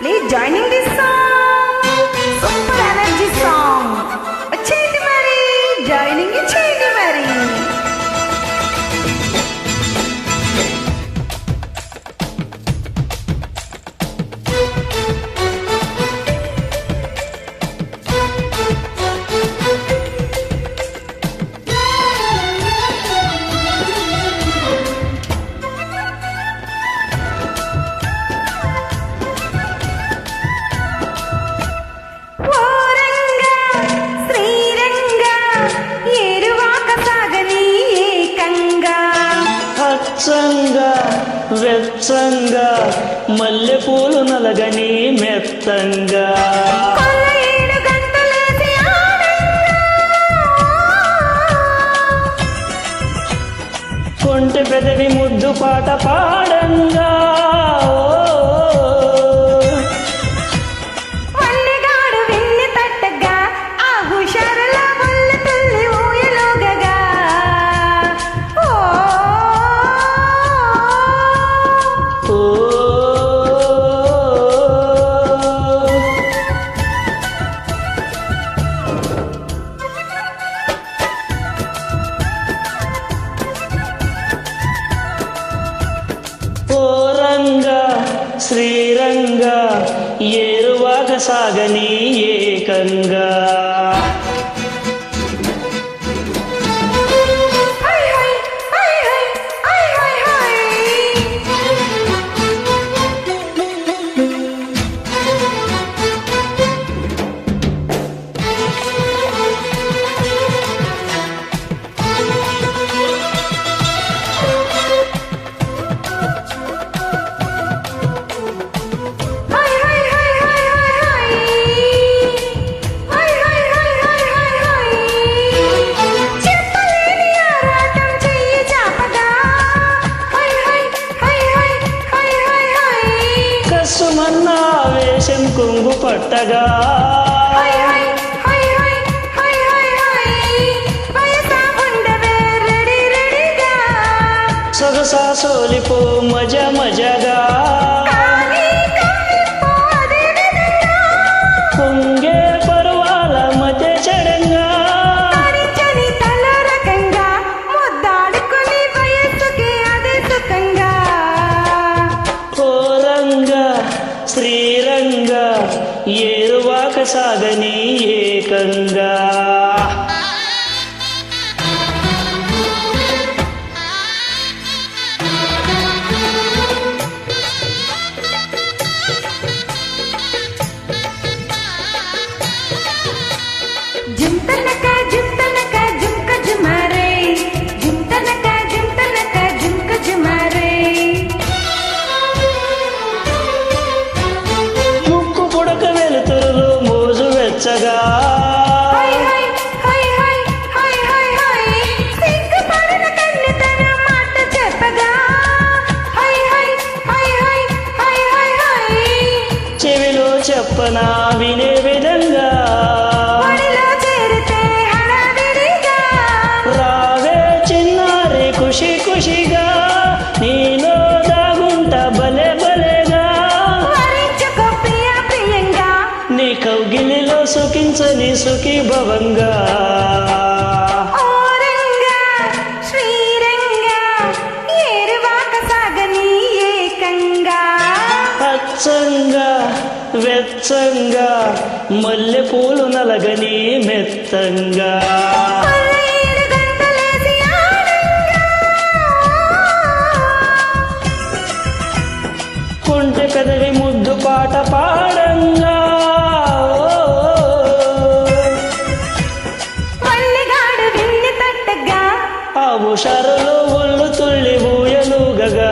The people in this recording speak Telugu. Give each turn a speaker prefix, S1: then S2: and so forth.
S1: Please joining this song. Super energy song. Cheyandi mari. Joining it cheyandi mari.
S2: వెచ్చంగా వెచ్చంగా మల్లెపూలు నలగని మెత్తంగా కొంటె పెదవి ముద్దు పాట పాడంగా శ్రీరంగా ఏరువాక సాగని ఏకంగా వేషం కొంగు పట్టగా సొగసా సోలిపో మజ మజగా పొంగే పర్వాల మధ్య చెడంగా శ్రీరంగా ఏరువాక సాగని ఏకంగా చెవిలో చెప్పనా వినే విధంగా రావే చిన్నారి ఖుషి ఖుషిగా నీలో దాగుంట బలే బలేగా నీ కౌగిలిలో సుఖించని సుఖీ భవంగా వెచ్చంగా మల్లెపూలు నలగని మెత్తంగా కొంటె పెదవి ముద్దు పాట పాడంగా ఆ ఉషారులో ఒళ్ళు తుళ్ళి ఊయలుగగా